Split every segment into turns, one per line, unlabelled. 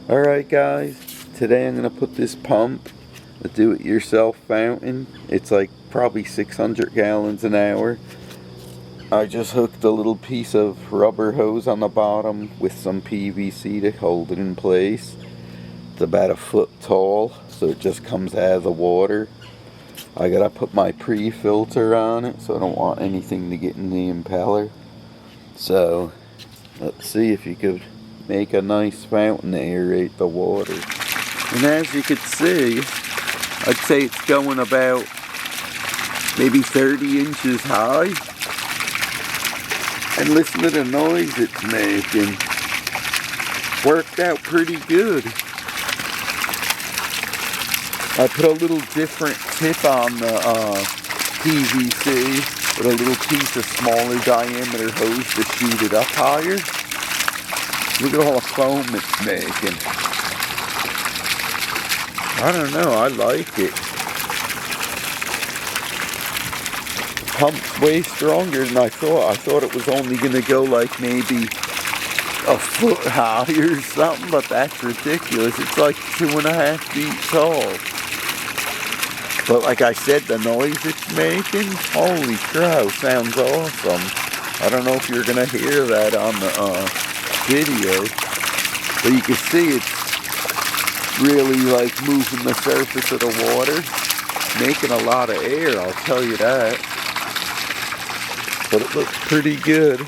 Alright guys, today I'm going to put this pump, a do-it-yourself fountain. It's like probably 600 gallons an hour. I just hooked a little piece of rubber hose on the bottom with some PVC to hold it in place. It's about a foot tall, so it just comes out of the water. I gotta put my pre-filter on it, so I don't want anything to get in the impeller. So, let's see if you could make a nice fountain to aerate the water. And as you can see, I'd say it's going about maybe 30 inches high. And listen to the noise it's making. Worked out pretty good. I put a little different tip on the PVC with a little piece of smaller diameter hose to shoot it up higher. Look at all the foam it's making. I don't know, I like it. The pump's way stronger than I thought. I thought it was only going to go like maybe a foot higher or something, but that's ridiculous. It's like 2.5 feet tall. But like I said, the noise it's making, holy cow, sounds awesome. I don't know if you're going to hear that on the video, but you can see it's really like moving the surface of the water, making a lot of air, I'll tell you that. But it looks pretty good.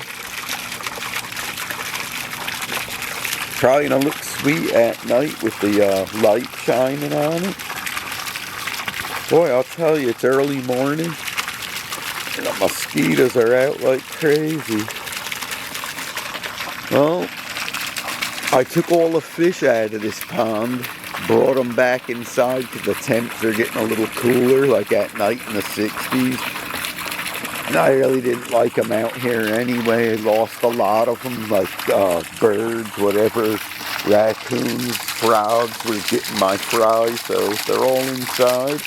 Probably gonna look sweet at night with the light shining on it. Boy, I'll tell you, it's early morning and the mosquitoes are out like crazy. Well, I took all the fish out of this pond, brought them back inside because the temps are getting a little cooler, like at night in the 60s. And I really didn't like them out here anyway. I lost a lot of them, like birds, whatever, raccoons, frogs were getting my fry, so they're all inside.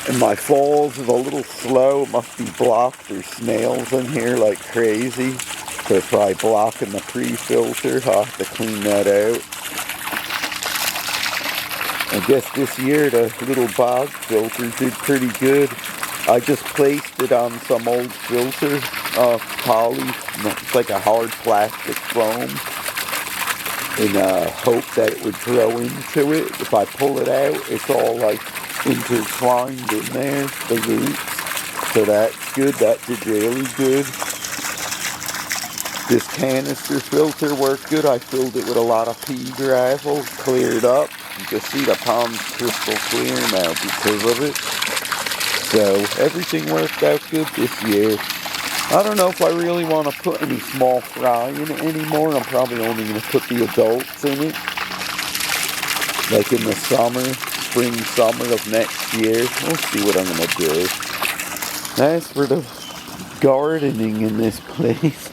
And my falls is a little slow. It must be blocked. There's snails in here like crazy. So it's probably blocking the pre-filter. I'll have to clean that out. I guess this year the little bog filter did pretty good. I just placed it on some old filter, poly. It's like a hard plastic foam. In hope that it would grow into it. If I pull it out, it's all like intertwined in there, the roots. So that's good. That did really good. This canister filter worked good. I filled it with a lot of pea gravel, cleared up. You can see the pond's crystal clear now because of it. So everything worked out good this year. I don't know if I really want to put any small fry in it anymore. I'm probably only going to put the adults in it. Like in the summer, spring, summer of next year. We'll see what I'm going to do. As for the gardening in this place,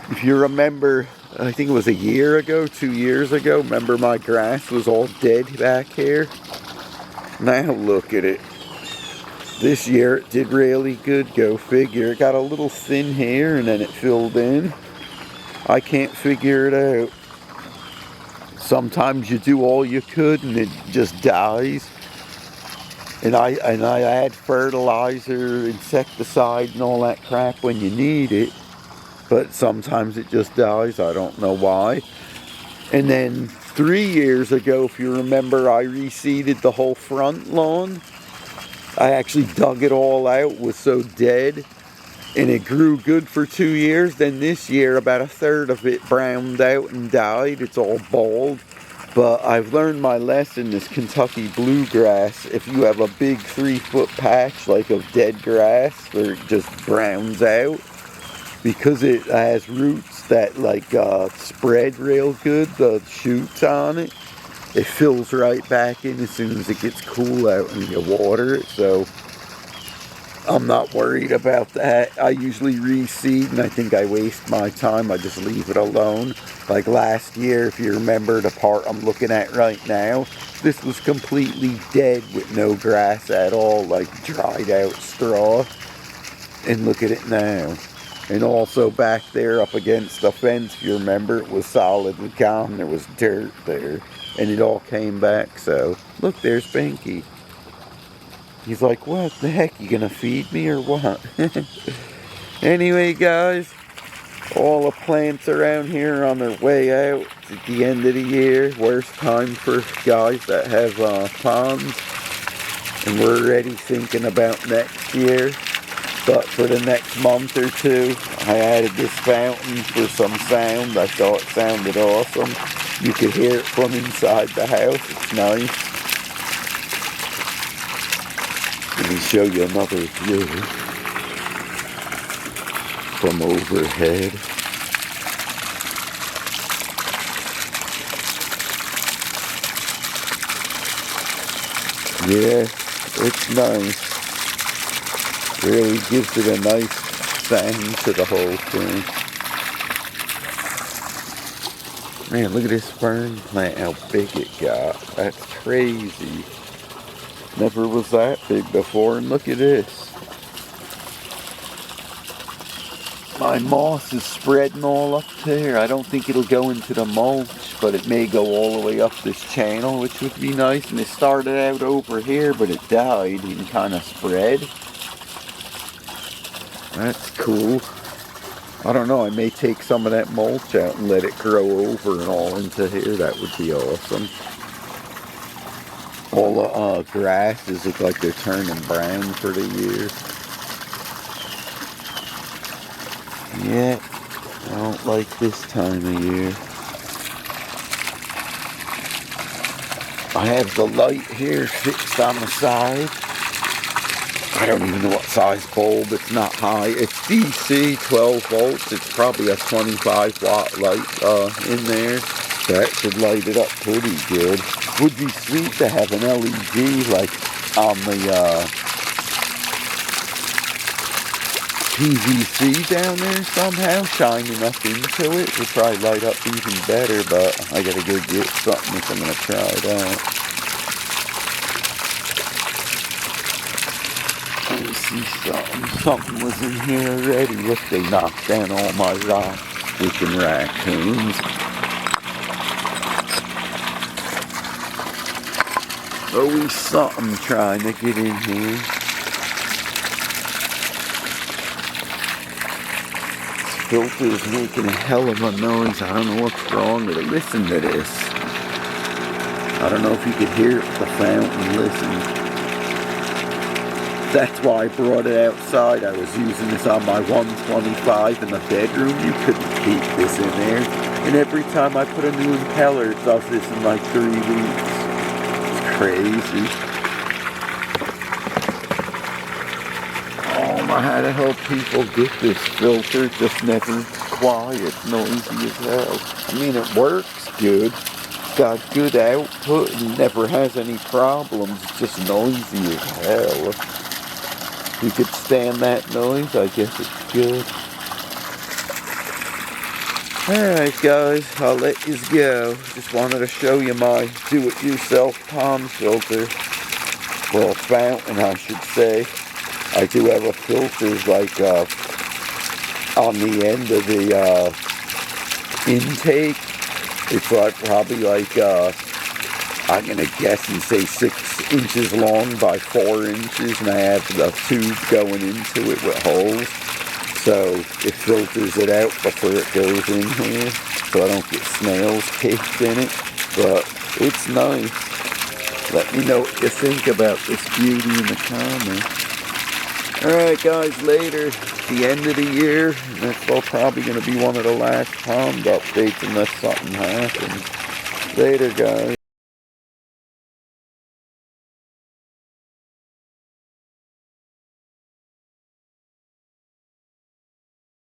if you remember, I think it was a year ago, 2 years ago, remember my grass was all dead back here? Now look at it. This year it did really good, go figure. It got a little thin here and then it filled in. I can't figure it out. Sometimes you do all you could and it just dies. And I add fertilizer, insecticide and all that crap when you need it. But sometimes it just dies. I don't know why. And then 3 years ago, if you remember, I reseeded the whole front lawn. I actually dug it all out. It was so dead. And it grew good for 2 years. Then this year, about a third of it browned out and died. It's all bald. But I've learned my lesson, this Kentucky bluegrass. If you have a big 3-foot patch like of dead grass where it just browns out, because it has roots that like spread real good, the shoots on it, it fills right back in as soon as it gets cool out and you water it. So I'm not worried about that. I usually reseed and I think I waste my time. I just leave it alone. Like last year, if you remember the part I'm looking at right now, this was completely dead with no grass at all, like dried out straw. And look at it now. And also back there up against the fence, if you remember, it was solid and calm. There was dirt there. And it all came back, so. Look, there's Pinky. He's like, what the heck, you gonna feed me or what? Anyway, guys, all the plants around here are on their way out. It's at the end of the year. Worst time for guys that have ponds. And we're already thinking about next year. But for the next month or two, I added this fountain for some sound. I thought it sounded awesome. You could hear it from inside the house. It's nice. Let me show you another view from overhead. Yeah, it's nice. Really gives it a nice sound to the whole thing. Man, look at this fern plant, how big it got. That's crazy. Never was that big before, and look at this. My moss is spreading all up there. I don't think it'll go into the mulch, but it may go all the way up this channel, which would be nice. And it started out over here, but it died and kind of spread. That's cool. I don't know, I may take some of that mulch out and let it grow over and all into here. That would be awesome. All the grasses look like they're turning brown for the year. Yeah, I don't like this time of year. I have the light here fixed on the side. I don't even know what size bulb. It's not high. It's DC 12 volts. It's probably a 25 watt light in there. That should light it up pretty good. Would be sweet to have an LED like on the PVC down there somehow, shining up into it. Would probably light up even better, but I gotta go get something if I'm gonna try that. Let me see something. Something was in here already. Look, they knocked down all my rocks. Freaking raccoons. Always something trying to get in here. This filter's making a hell of a noise. I don't know what's wrong with it. Listen to this. I don't know if you could hear it with the fountain. Listen. That's why I brought it outside. I was using this on my 125 in the bedroom. You couldn't keep this in there. And every time I put a new impeller, it does this in like 3 weeks. It's crazy. I had to help people get this filter. Just never quiet, noisy as hell. I mean, it works good. It's got good output and never has any problems. It's just noisy as hell. If you could stand that noise, I guess it's good. Alright guys, I'll let you go. Just wanted to show you my do-it-yourself pond filter. Well, fountain, I should say. I do have a filter like on the end of the intake. It's like probably like I'm gonna guess and say 6 inches long by 4 inches, and I have the tube going into it with holes, so it filters it out before it goes in here, so I don't get snails caked in it. But it's nice. Let me know what you think about this beauty in the comments. Alright guys, later, the end of the year, that's probably going to be one of the last pond updates unless something happens. Later guys.